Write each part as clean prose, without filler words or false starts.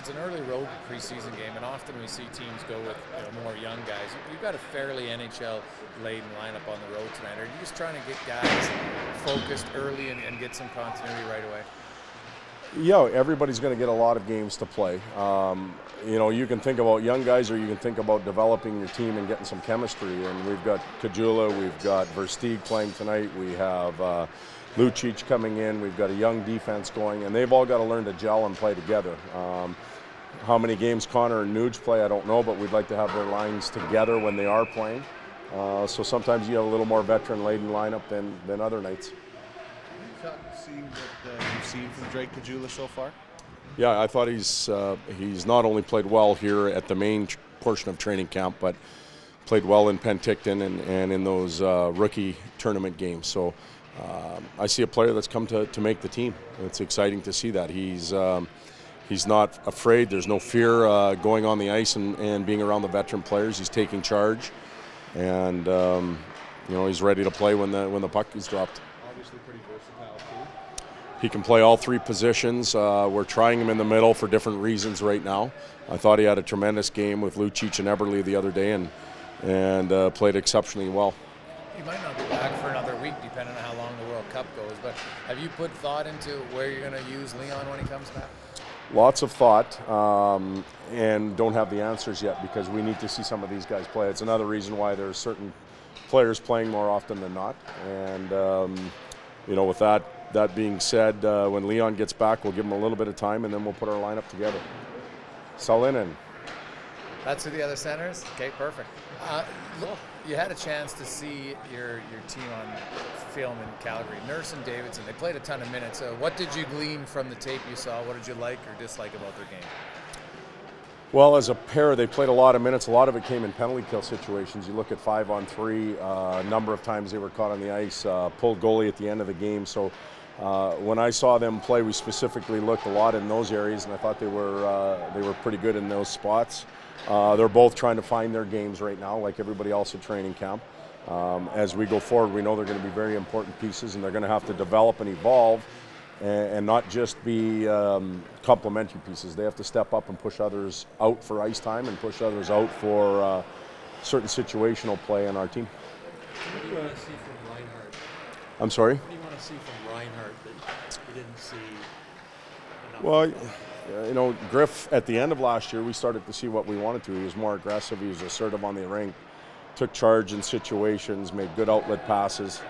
it's an early road preseason game, and often we see teams go with more young guys. You've got a fairly NHL-laden lineup on the road tonight. Are you just trying to get guys focused early and get some continuity right away? Yeah, everybody's going to get a lot of games to play. You can think about young guys, or you can think about developing your team and getting some chemistry. And we've got Kajula, we've got Versteeg playing tonight, we have Lucic coming in, we've got a young defense going, and they've all got to learn to gel and play together. How many games Connor and Nuge play, I don't know, but we'd like to have their lines together when they are playing. So sometimes you have a little more veteran-laden lineup than other nights. Seeing what you've seen from Drake Kajula so far? Yeah, I thought he's not only played well here at the main portion of training camp, but played well in Penticton and in those rookie tournament games. So I see a player that's come to make the team. It's exciting to see that. He's not afraid. There's no fear going on the ice and being around the veteran players. He's taking charge, and he's ready to play when the puck is dropped. Obviously pretty versatile too. He can play all three positions. We're trying him in the middle for different reasons right now. I thought he had a tremendous game with Lucic and Eberle the other day and played exceptionally well. He might not be back for another week, depending on how long the World Cup goes, but have you put thought into where you're going to use Leon when he comes back? Lots of thought, and don't have the answers yet because we need to see some of these guys play. It's another reason why there's certain players playing more often than not. And, with that being said, when Leon gets back, we'll give him a little bit of time, and then we'll put our lineup together. Salinen. That's who the other centers? Okay, perfect. You had a chance to see your team on film in Calgary. Nurse and Davidson, they played a ton of minutes. What did you glean from the tape you saw? What did you like or dislike about their game? Well, as a pair, they played a lot of minutes. A lot of it came in penalty kill situations. You look at 5-on-3, a number of times they were caught on the ice, pulled goalie at the end of the game. So when I saw them play, we specifically looked a lot in those areas, and I thought they were pretty good in those spots. They're both trying to find their games right now, like everybody else at training camp. As we go forward, we know they're going to be very important pieces, and they're going to have to develop and evolve and not just be complementary pieces. They have to step up and push others out for ice time and push others out for certain situational play in our team. What do you want to see from Reinhardt? I'm sorry? What do you want to see from Reinhardt that you didn't see enough? Well, Griff, at the end of last year, we started to see what we wanted to. He was more aggressive. He was assertive on the rink, took charge in situations, made good outlet passes.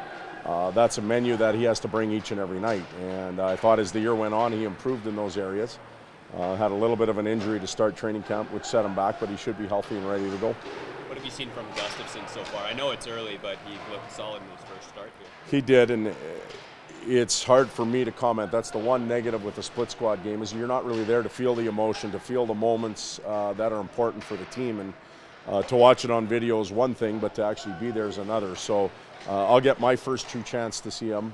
That's a menu that he has to bring each and every night. And I thought as the year went on, he improved in those areas. Had a little bit of an injury to start training camp, which set him back, but he should be healthy and ready to go. What have you seen from Gustafsson so far? I know it's early, but he looked solid in his first start here. He did, and it's hard for me to comment. That's the one negative with the split squad game is you're not really there to feel the emotion, to feel the moments that are important for the team. And to watch it on video is one thing, but to actually be there is another. So I'll get my first true chance to see him,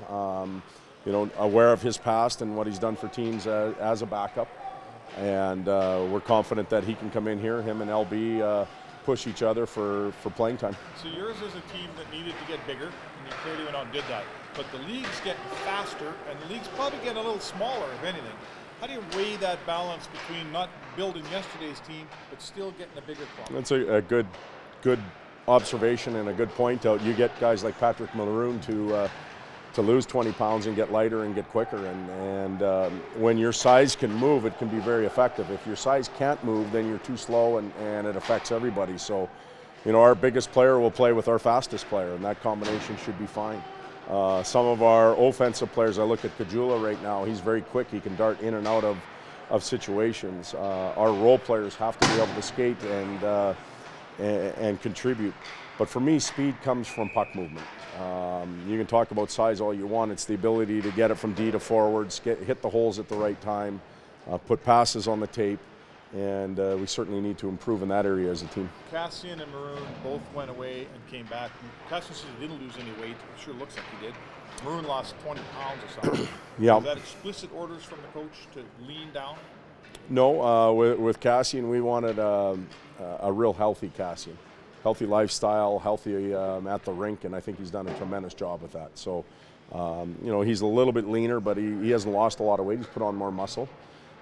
aware of his past and what he's done for teams as a backup. And we're confident that he can come in here, him and LB, push each other for playing time. So yours is a team that needed to get bigger, and you clearly went out and did that. But the league's getting faster, and the league's probably getting a little smaller, if anything. How do you weigh that balance between not building yesterday's team, but still getting a bigger club? That's a good observation and a good point out. You get guys like Patrick Maroon to lose 20 pounds and get lighter and get quicker. And when your size can move, it can be very effective. If your size can't move, then you're too slow and it affects everybody. So, our biggest player will play with our fastest player, and that combination should be fine. Some of our offensive players, I look at Kajula right now, he's very quick. He can dart in and out of situations. Our role players have to be able to skate and contribute. But for me, speed comes from puck movement. You can talk about size all you want. It's the ability to get it from D to forwards, hit the holes at the right time, put passes on the tape, and we certainly need to improve in that area as a team. Cassian and Maroon both went away and came back. Cassian said he didn't lose any weight. It sure looks like he did. Maroon lost 20 pounds or something. Yeah. Is that explicit orders from the coach to lean down? No, with Cassian, we wanted a real healthy Cassian. Healthy lifestyle, healthy at the rink, and I think he's done a tremendous job with that. So, he's a little bit leaner, but he hasn't lost a lot of weight. He's put on more muscle.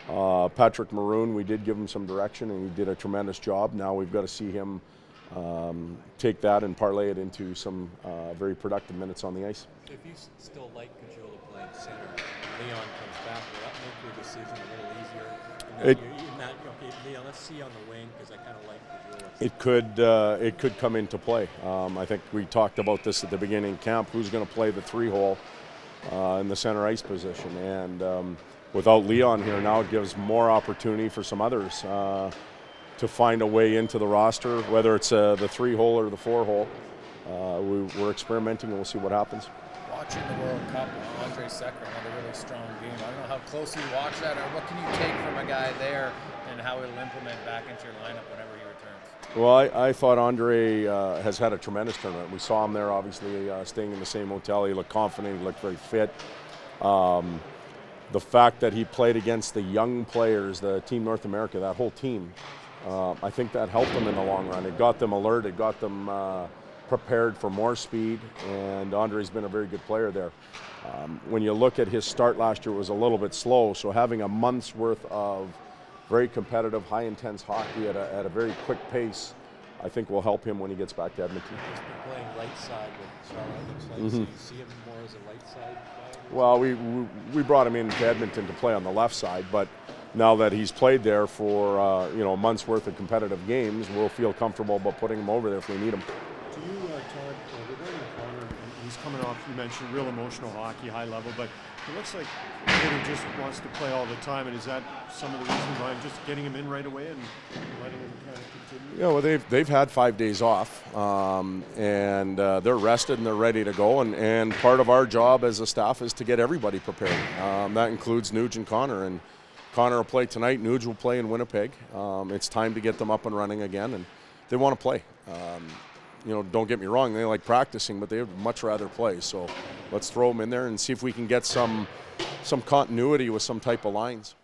Patrick Maroon, we did give him some direction, and he did a tremendous job. Now we've got to see him take that and parlay it into some very productive minutes on the ice. If you still like Caggiula playing center, Leon comes back, will that make your decision a little easier? Okay, Leon, let's see on the wing, because I kind of like Caggiula. It could come into play. I think we talked about this at the beginning of camp. Who's going to play the 3-hole in the center ice position? And without Leon here now, it gives more opportunity for some others to find a way into the roster, whether it's the 3-hole or the 4-hole. We're experimenting, and we'll see what happens. Watching the World Cup, Andre Sekera had a really strong game. I don't know how closely you watch that, or what can you take from a guy there and how he'll implement back into your lineup whenever he returns? Well, I thought Andre has had a tremendous tournament. We saw him there, obviously, staying in the same hotel. He looked confident. He looked very fit. The fact that he played against the young players, the Team North America, that whole team, I think that helped them in the long run. It got them alert. It got them prepared for more speed, and Andre's been a very good player there. When you look at his start last year, it was a little bit slow, so having a month's worth of very competitive, high-intense hockey at a very quick pace, I think will help him when he gets back to Edmonton. He's been playing right side with Charlotte, looks like. So you see him more as a right side guy? Well, we brought him into Edmonton to play on the left side, but now that he's played there for a month's worth of competitive games, we'll feel comfortable about putting him over there if we need him. To you, Todd, regarding Connor, he's coming off, you mentioned, real emotional hockey, high level, but it looks like he just wants to play all the time, and is that some of the reason behind just getting him in right away and letting him kind of continue? Yeah, well, they've had 5 days off, and they're rested and they're ready to go, and part of our job as a staff is to get everybody prepared. That includes Nuge and Connor, and Connor will play tonight, Nuge will play in Winnipeg. It's time to get them up and running again, and they want to play. Don't get me wrong, they like practicing, but they would much rather play. So let's throw them in there and see if we can get some continuity with some type of lines.